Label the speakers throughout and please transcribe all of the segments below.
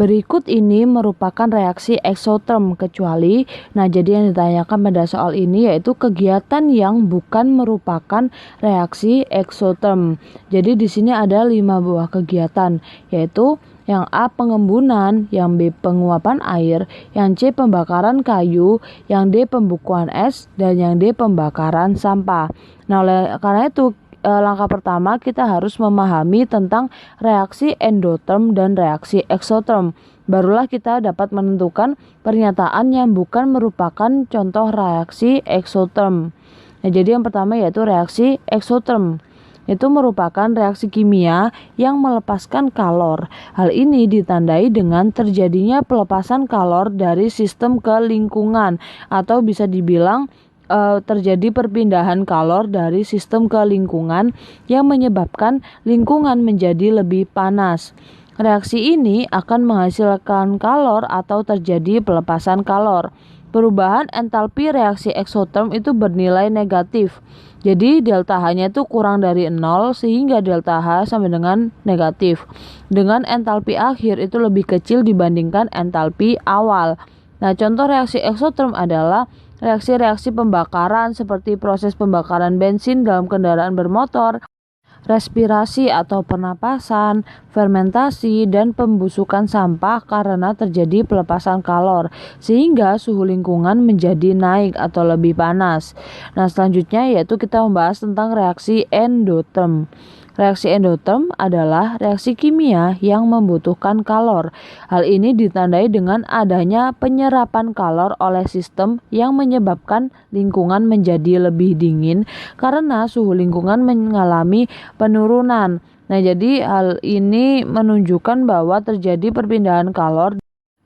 Speaker 1: Berikut ini merupakan reaksi eksoterm kecuali. Nah, jadi yang ditanyakan pada soal ini yaitu kegiatan yang bukan merupakan reaksi eksoterm. Jadi di sini ada 5 buah kegiatan, yaitu yang A pengembunan, yang B penguapan air, yang C pembakaran kayu, yang D pembukuan es, dan yang D pembakaran sampah. Nah, oleh karena itu langkah pertama kita harus memahami tentang reaksi endoterm dan reaksi eksoterm. Barulah kita dapat menentukan pernyataan yang bukan merupakan contoh reaksi eksoterm. Nah, jadi yang pertama yaitu reaksi eksoterm. Itu merupakan reaksi kimia yang melepaskan kalor. Hal ini ditandai dengan terjadinya pelepasan kalor dari sistem ke lingkungan, atau bisa dibilang terjadi perpindahan kalor dari sistem ke lingkungan yang menyebabkan lingkungan menjadi lebih panas. Reaksi ini akan menghasilkan kalor atau terjadi pelepasan kalor. Perubahan entalpi reaksi eksoterm itu bernilai negatif. Jadi delta H-nya itu kurang dari 0 sehingga delta H sama dengan negatif. Dengan entalpi akhir itu lebih kecil dibandingkan entalpi awal. Nah, contoh reaksi eksoterm adalah reaksi-reaksi pembakaran seperti proses pembakaran bensin dalam kendaraan bermotor, respirasi atau pernapasan, fermentasi, dan pembusukan sampah karena terjadi pelepasan kalor, sehingga suhu lingkungan menjadi naik atau lebih panas. Nah, selanjutnya yaitu kita membahas tentang reaksi endoterm. Reaksi endoterm adalah reaksi kimia yang membutuhkan kalor. Hal ini ditandai dengan adanya penyerapan kalor oleh sistem yang menyebabkan lingkungan menjadi lebih dingin karena suhu lingkungan mengalami penurunan. Nah, jadi hal ini menunjukkan bahwa terjadi perpindahan kalor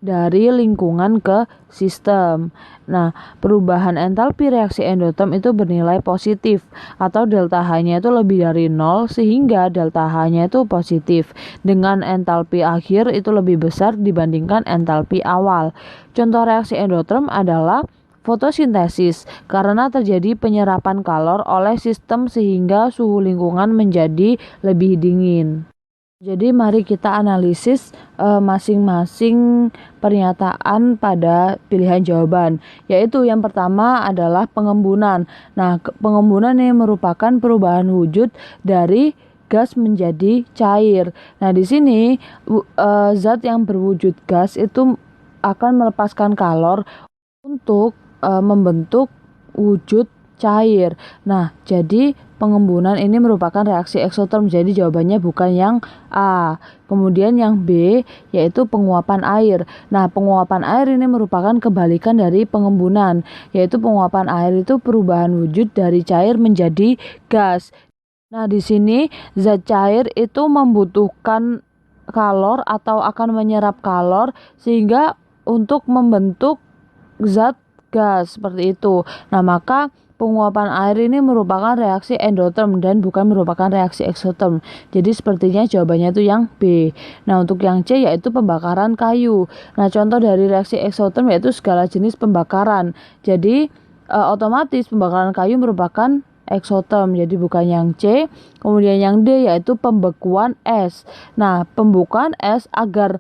Speaker 1: dari lingkungan ke sistem. Nah, perubahan entalpi reaksi endoterm itu bernilai positif atau delta H-nya itu lebih dari 0 sehingga delta H-nya itu positif. Dengan entalpi akhir itu lebih besar dibandingkan entalpi awal. Contoh reaksi endoterm adalah fotosintesis karena terjadi penyerapan kalor oleh sistem sehingga suhu lingkungan menjadi lebih dingin. Jadi mari kita analisis masing-masing pernyataan pada pilihan jawaban, yaitu yang pertama adalah pengembunan. Nah, pengembunan ini merupakan perubahan wujud dari gas menjadi cair. Nah, di sini zat yang berwujud gas itu akan melepaskan kalor untuk membentuk wujud cair. Nah, jadi pengembunan ini merupakan reaksi eksoterm, jadi jawabannya bukan yang A. Kemudian yang B yaitu penguapan air. Nah, penguapan air ini merupakan kebalikan dari pengembunan, yaitu penguapan air itu perubahan wujud dari cair menjadi gas. Nah, di sini zat cair itu membutuhkan kalor atau akan menyerap kalor sehingga untuk membentuk zat gas seperti itu. Nah, maka penguapan air ini merupakan reaksi endoterm dan bukan merupakan reaksi eksoterm. Jadi sepertinya jawabannya itu yang B. Nah, untuk yang C yaitu pembakaran kayu. Nah, contoh dari reaksi eksoterm yaitu segala jenis pembakaran. Jadi otomatis pembakaran kayu merupakan eksoterm, jadi bukan yang C. Kemudian yang D yaitu pembekuan es. Nah, pembukaan es agar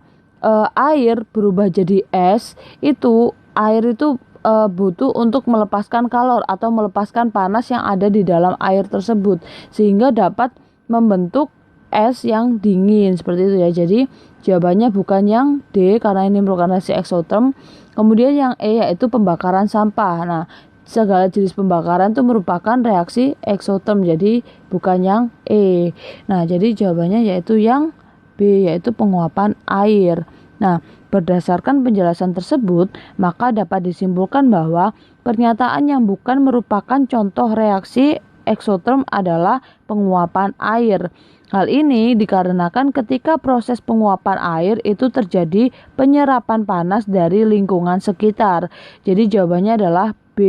Speaker 1: air berubah jadi es, itu air itu butuh untuk melepaskan kalor atau melepaskan panas yang ada di dalam air tersebut sehingga dapat membentuk es yang dingin seperti itu ya. Jadi jawabannya bukan yang D karena ini merupakan reaksi eksoterm. Kemudian yang E yaitu pembakaran sampah. Nah, segala jenis pembakaran itu merupakan reaksi eksoterm, jadi bukan yang E. Nah, jadi jawabannya yaitu yang B yaitu penguapan air. Nah, berdasarkan penjelasan tersebut, maka dapat disimpulkan bahwa pernyataan yang bukan merupakan contoh reaksi eksoterm adalah penguapan air. Hal ini dikarenakan ketika proses penguapan air itu terjadi penyerapan panas dari lingkungan sekitar. Jadi jawabannya adalah B.